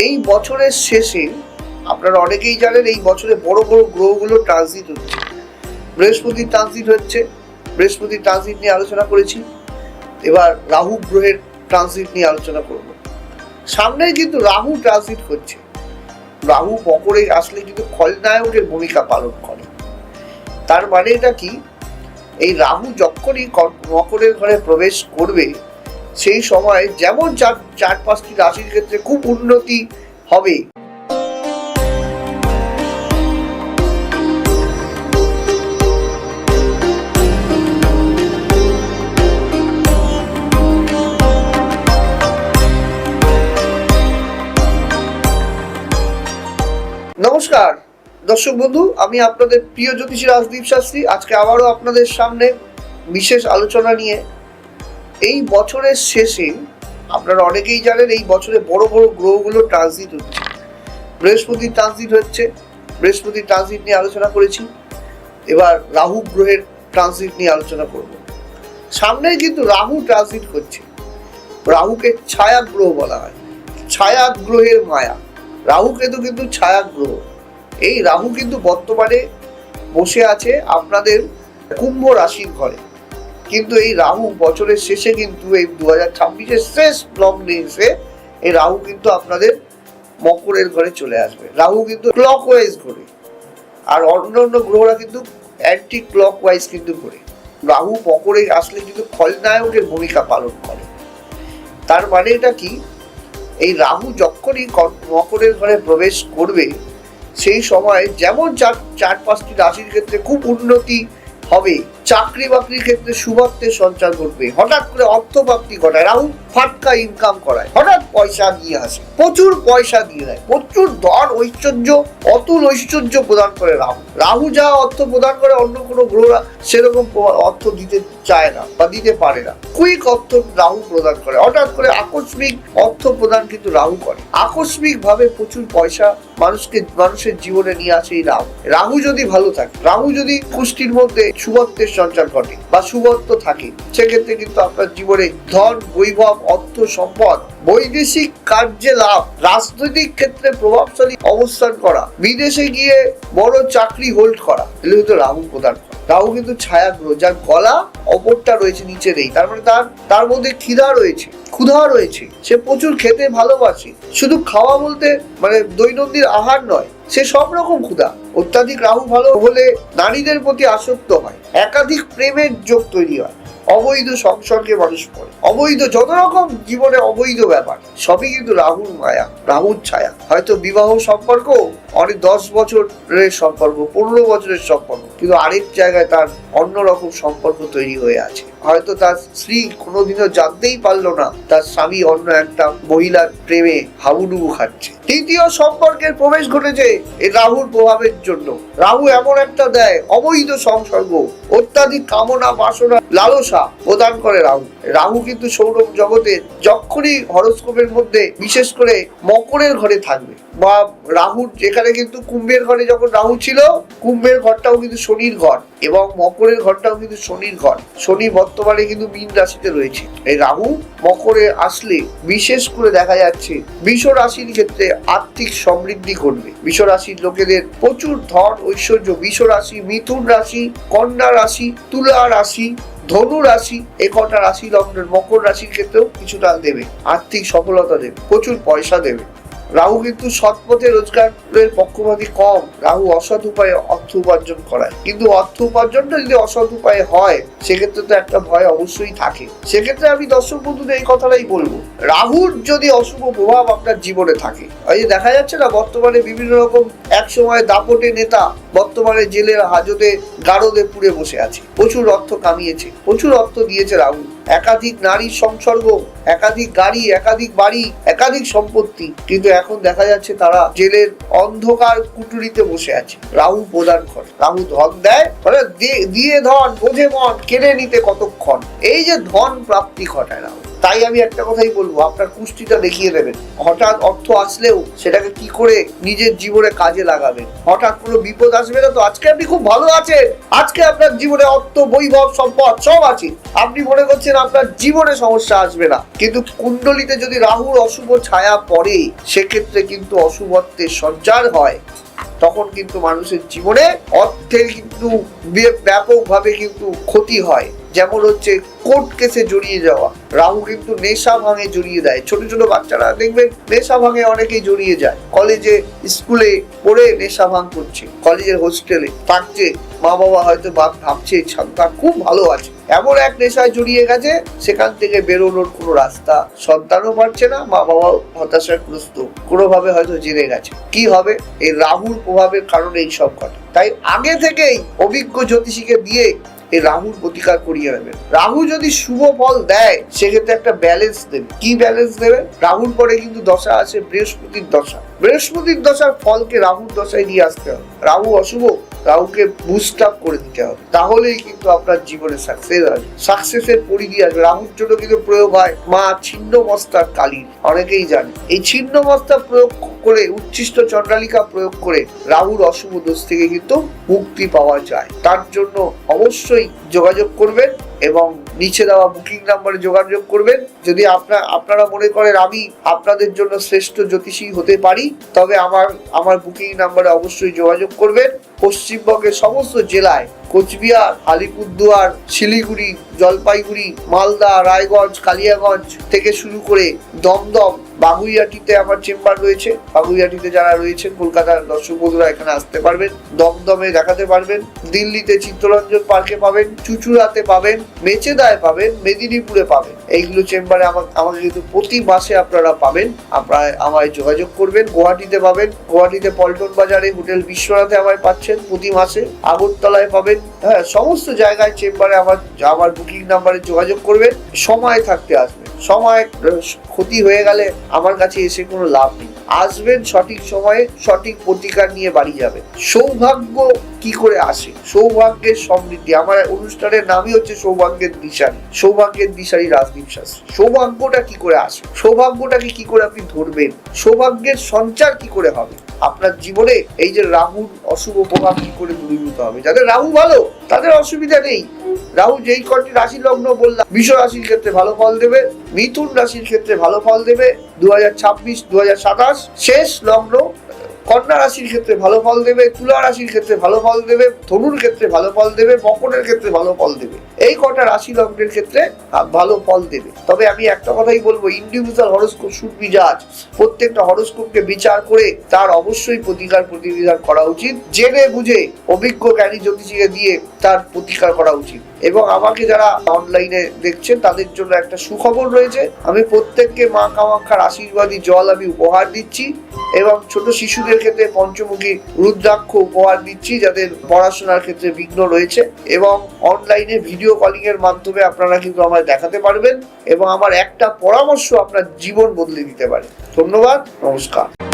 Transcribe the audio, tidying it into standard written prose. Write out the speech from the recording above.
এই বছরের শেষে আপনারা অনেকেই জানেন এই বছরে বড় বড় গ্রহগুলো ট্রানজিট হচ্ছে। বৃহস্পতির ট্রানজিট হচ্ছে, বৃহস্পতির ট্রানজিট নিয়ে আলোচনা করেছি। এবার রাহু গ্রহের ট্রানজিট নিয়ে আলোচনা করব। সামনে কিন্তু রাহু ট্রানজিট করছে। রাহু মকরে আসলে কিন্তু খলনায়কের ভূমিকা পালন করে। তার মানে এটা কি, এই রাহু যখনই মকরের ঘরে প্রবেশ করবে সেই সময় যেমন চার পাঁচটি রাশির ক্ষেত্রে খুব উন্নতি হবে। নমস্কার দর্শক বন্ধু, আমি আপনাদের প্রিয় জ্যোতিষী রাজদীপ শাস্ত্রী। আজকে আবারও আপনাদের সামনে বিশেষ আলোচনা নিয়ে। এই বছরের শেষে আপনারা অনেকেই জানেন এই বছরে বড় বড় গ্রহগুলো ট্রানজিট হচ্ছে। বৃহস্পতির ট্রানজিট হচ্ছে, বৃহস্পতির ট্রানজিট নিয়ে আলোচনা করেছি। এবার রাহু গ্রহের ট্রানজিট নিয়ে আলোচনা করব। সামনে কিন্তু রাহু ট্রানজিট করছে। রাহুকে ছায়া গ্রহ বলা হয়, ছায়া গ্রহের মায়া। রাহু কিন্তু ছায়া গ্রহ। এই রাহু কিন্তু বর্তমানে বসে আছে আপনাদের কুম্ভ রাশির ঘরে। কিন্তু এই রাহু বছরের শেষে কিন্তু এই 2026-এর শেষ লগ্নে এসে এই রাহু কিন্তু আপনাদের মকরের ঘরে চলে আসবে। রাহু কিন্তু ক্লকওয়াইজ ঘোরে, আর অন্যান্য গ্রহরা কিন্তু অ্যান্টি ক্লকওয়াইজ কিন্তু ঘোরে। রাহু মকরে আসলে কিন্তু খলনায়কের ভূমিকা পালন করে। তার মানে এটা কি, এই রাহু যখনই মকরের ঘরে প্রবেশ করবে সেই সময় যেমন চার পাঁচটি রাশির ক্ষেত্রে খুব উন্নতি হবে, চাকরি বাকরির ক্ষেত্রে শুভত্বের সঞ্চার ঘটবে, হঠাৎ করে অর্থপ্রাপ্তি ঘটায়। রাহু ফাটকা ইনকাম করায়, হঠাৎ পয়সা দিয়ে আসে, প্রচুর পয়সা দিয়ে দেয়, প্রচুর ধন ঐশ্বর্য, অতুল ঐশ্বর্য প্রদান করে রাহু। রাহু যা অর্থ প্রদান করে অন্য কোনো গ্রহরা সেরকম অর্থ দিতে চায় না বা দিতে পারে না। কুইক অর্থ রাহু প্রদান করে, হঠাৎ করে আকস্মিক অর্থ প্রদান কিন্তু রাহু করে। আকস্মিক ভাবে প্রচুর পয়সা মানুষের জীবনে নিয়ে আসে এই রাহু। রাহু যদি ভালো থাকে, রাহু যদি কুষ্টির মধ্যে শুভত্বের সঞ্চার ঘটে বা শুভত্ব থাকে, সেক্ষেত্রে কিন্তু আপনার জীবনে ধন, বৈভব, অর্থ, সম্পদ, বৈদেশিক কার্যে লাভ, রাজনৈতিক ক্ষেত্রে প্রভাবশালী অবস্থান করা, বিদেশে গিয়ে বড় চাকরি হোল্ড করা, এগুলো কিন্তু রাহু প্রদান করে। রাহু কিন্তু ছায়া গ্রহ, যার গলা অপরটা রয়েছে, নিচে নেই। তার মানে তার মধ্যে ক্ষুধা রয়েছে। সে প্রচুর খেতে ভালোবাসে। শুধু খাওয়া বলতে মানে দৈনন্দিন আহার নয়, সে সব রকম ক্ষুধা। অত্যাধিক রাহু ভালো হলে নারীদের প্রতি আসক্ত হয়, একাধিক প্রেমের যোগ তৈরি হয়, অবৈধ সংসর্গে মানুষ পড়ে, অবৈধ যত রকম জীবনে অবৈধ ব্যাপার সবই কিন্তু রাহুর মায়া, রাহুর ছায়া। হয়তো বিবাহ সম্পর্ক অনেক 10 বছরের সম্পর্ক, 15 বছরের সম্পর্ক, কিন্তু আরেক জায়গায় তার অন্যরকম সম্পর্ক তৈরি হয়ে আছে। হয়তো তার স্ত্রী কোনোদিনও জানতেই পারলো না তার স্বামী অন্য একটা মহিলার প্রেমে হাবুডুবু খাচ্ছে। তৃতীয় সম্পর্কের প্রবেশ ঘটেছে এই রাহুর প্রভাবের জন্য। রাহু এমন একটা দেয় অবৈধ সংসর্গ, অত্যাধিক কামনা, বাসনা, লালসা প্রদান করে রাহু। রাহু কিন্তু সৌর জগতের যখনই হরোস্কোপের মধ্যে বিশেষ করে মকরের ঘরে থাকবে বা রাহুর, যেখানে কিন্তু কুম্ভের ঘরে যখন রাহু ছিল, কুম্ভের ঘরটাও কিন্তু শনির ঘর এবং মকরের ঘরটাও কিন্তু শনির ঘর। শনি বর্তমানে কিন্তু মীন রাশিতে রয়েছে। এই রাহু মকরে আসলে বিশেষ করে দেখা যাচ্ছে বৃষ রাশির ক্ষেত্রে আর্থিক সমৃদ্ধি ঘটবে। বৃষ রাশির লোকেদের প্রচুর ধন ঐশ্বর্য। বৃষ রাশি, মিথুন রাশি, কন্যা রাশি, তুলা রাশি, ধনু রাশি, এই কটা রাশি লগ্নের মকর রাশির ক্ষেত্রেও কিছুটা দেবে, আর্থিক সফলতা দেবে, প্রচুর পয়সা দেবে। রাহু কিন্তু সৎ পথে রোজগারের পক্ষপাতী কম। রাহু অসৎ উপায়ে অর্থ উপার্জন করায়, কিন্তু অর্থ উপার্জনটা যদি অসৎ উপায়ে হয় সেক্ষেত্রে তো একটা ভয় অবশ্যই থাকে। সেক্ষেত্রে আমি দর্শক বন্ধুদের এই কথাটাই বলবো, রাহুর যদি অশুভ প্রভাব আপনার জীবনে থাকে, এই যে দেখা যাচ্ছে না বর্তমানে বিভিন্ন রকম এক সময় দাপটে নেতা বর্তমানে জেলের হাজতে গারদে পুড়ে বসে আছে, প্রচুর অর্থ কামিয়েছে, প্রচুর অর্থ দিয়েছে রাহু, একাধিক নারীর সংসর্গ, একাধিক গাড়ি, একাধিক বাড়ি, একাধিক সম্পত্তি, কিন্তু এখন দেখা যাচ্ছে তারা জেলের অন্ধকার কুটুরিতে বসে আছে। রাহু প্রদান করে, রাহু ধন দেয়, দিয়ে ধন বোঝে মন, কেড়ে নিতে কতক্ষণ, এই যে ধন প্রাপ্তি ঘটায় রাহু। তাই আমি একটা কথাই বলবো, আপনার কুষ্টিটা দেখিয়ে দেবেন। হঠাৎ অর্থ আসলেও সেটাকে কি করে নিজের জীবনে কাজে লাগাবেন। হঠাৎ কোনো বিপদ আসবে না তো। আজকে আপনি খুব ভালো আছেন, আজকে আপনার জীবনে অর্থ, বৈভব, সম্পদ সব আছে, আপনি মনে করছেন আপনার জীবনে সমস্যা আসবে না, কিন্তু কুণ্ডলিতে যদি রাহুর অশুভ ছায়া পড়ে সেক্ষেত্রে কিন্তু অশুভত্বের সঞ্চার হয়। তখন কিন্তু মানুষের জীবনে অর্থের কিন্তু ব্যাপকভাবে কিন্তু ক্ষতি হয়। যেমন হচ্ছে কোর্ট কেসে জড়িয়ে যাওয়া। রাহু কিন্তু নেশা ভাঙে জড়িয়ে দেয়। ছোট ছোট বাচ্চারা দেখবেন নেশা ভাঙে অনেকেই জড়িয়ে যায়। কলেজে স্কুলে পড়ে নেশা ভাঙ করছে, কলেজের হোস্টেলে থাকছে, মা বাবা হয়তো ভাবছে সন্তান খুব ভালো আছে, এমন এক নেশায় জড়িয়ে গেছে সেখান থেকে বেরোনোর কোনো রাস্তা, সন্তানও পারছে না, মা বাবাও হতাশাগ্রস্ত, কোনোভাবে হয়তো জেনে গেছে। কি হবে? এই রাহুর প্রভাবের কারণে এই সব ঘটে। তাই আগে থেকেই অভিজ্ঞ জ্যোতিষীকে দিয়ে এই রাহুর প্রতিকার করিয়ে নেবেন। রাহু যদি শুভ ফল দেয় সেক্ষেত্রে একটা ব্যালেন্স দেবে। কি ব্যালেন্স দেবে? রাহুর পরে কিন্তু দশা আছে বৃহস্পতির দশা। বৃহস্পতির দশার ফলকে রাহুর দশায় নিয়ে আসতে হবে। রাহু অশুভ, রাহুকে বুস্ট আপ করে দিতে হবে, তাহলেই কিন্তু আপনার জীবনে সাকসেস আসবে, সাকসেসের পরিধি আসবে। রাহুর জন্য কিন্তু প্রয়োগ হয় মা ছিন্ন মস্তার কালীর, অনেকেই জানে। এই ছিন্ন মস্তা প্রয়োগ করে, উচ্ছিষ্ট চন্দ্রালিকা প্রয়োগ করে রাহুর অশুভ দোষ থেকে কিন্তু মুক্তি পাওয়া যায়। তার জন্য অবশ্যই যোগাযোগ করবেন এবং নিচে দেওয়া বুকিং নাম্বারে যোগাযোগ করবেন। যদি আপনারা মনে করেন আমি আপনাদের জন্য শ্রেষ্ঠ জ্যোতিষী হতে পারি, তবে আমার বুকিং নাম্বারে অবশ্যই যোগাযোগ করবেন। পশ্চিমবঙ্গের সমস্ত জেলায়, কোচবিহার, আলিপুরদুয়ার, শিলিগুড়ি, জলপাইগুড়ি, মালদা, রায়গঞ্জ, কালিয়াগঞ্জ থেকে শুরু করে দমদম, বাগুইয়াটিতে আমার চেম্বার রয়েছে। বাগুইয়াটিতে যারা রয়েছেন কলকাতার দর্শক বন্ধুরা এখানে আসতে পারবেন, দমদমে দেখাতে পারবেন, দিল্লিতে চিত্তরঞ্জন পার্কে পাবেন, চুচুড়াতে পাবেন, মেচেদায় পাবেন, মেদিনীপুরে পাবেন। এইগুলো চেম্বারে আমাকে কিন্তু প্রতি মাসে আপনারা পাবেন। আপনারা আমায় যোগাযোগ করবেন। গুয়াহাটিতে পাবেন, গুয়াহাটিতে পল্টন বাজারে হোটেল বিশ্বনাথে আমায় পাচ্ছেন প্রতি মাসে। আগরতলায় পাবেন। হ্যাঁ, সমস্ত জায়গায় চেম্বারে আমার বুকিং নাম্বারে যোগাযোগ করবেন। সময় থাকতে আসবেন। সময় ক্ষতি হয়ে গেলে আমার কাছে এসে কোনো লাভ নেই। আসবেন সঠিক সময়ে, সঠিক প্রতিকার নিয়ে বাড়ি যাবেন। সৌভাগ্য কি করে আসে? সৌভাগ্যের সমৃদ্ধি। আমার অনুষ্ঠানের নামই হচ্ছে সৌভাগ্যের দিশারি। সৌভাগ্যের দিশারি রাজদীপ শাস্ত্রী। সৌভাগ্যটা কি করে আসে? সৌভাগ্যটাকে কি করে আপনি ধরবেন? সৌভাগ্যের সঞ্চার কি করে হবে আপনার জীবনে? এই যে রাহুর অশুভ প্রভাব কি করে দূরীভূত হবে? যাদের রাহু ভালো তাদের অসুবিধা নেই। রাহু যেই কটি রাশি লগ্ন বললাম, বৃষ রাশির ক্ষেত্রে ভালো ফল দেবে, মিথুন রাশির ক্ষেত্রে ভালো ফল দেবে 2026, 2027। শেষ লগ্ন কন্যা রাশির ক্ষেত্রে ভালো ফল দেবে, তুলা রাশির ক্ষেত্রে ভালো ফল দেবে, ধনুর ক্ষেত্রে ভালো ফল দেবে, মকরের ক্ষেত্রে ভালো ফল দেবে। এই কটা রাশি লগ্নের ক্ষেত্রে ভালো ফল দেবে। তবে আমি একটা কথাই বলবো, ইন্ডিভিজুয়াল হরোস্কোপ শুড বি জাজ। প্রত্যেকটা হরোস্কোপকে বিচার করে তার অবশ্যই প্রতিকার করা উচিত। জেনে বুঝে অভিজ্ঞ জ্ঞানী জ্যোতিষীকে দিয়ে তার প্রতিকার করা উচিত। এবং আমাকে যারা অনলাইনে দেখছেন তাদের জন্য একটা সুখবর রয়েছে। আমি প্রত্যেককে মা কামাখ্যার আশীর্বাদী জল আমি উপহার দিচ্ছি এবং ছোট শিশুদের ক্ষেত্রে পঞ্চমুখী রুদ্রাক্ষ উপহার দিচ্ছি যাদের পড়াশোনার ক্ষেত্রে বিঘ্ন রয়েছে। এবং অনলাইনে ভিডিও কলিং এর মাধ্যমে আপনারা কিন্তু আমায় দেখাতে পারবেন এবং আমার একটা পরামর্শ আপনার জীবন বদলে দিতে পারে। ধন্যবাদ, নমস্কার।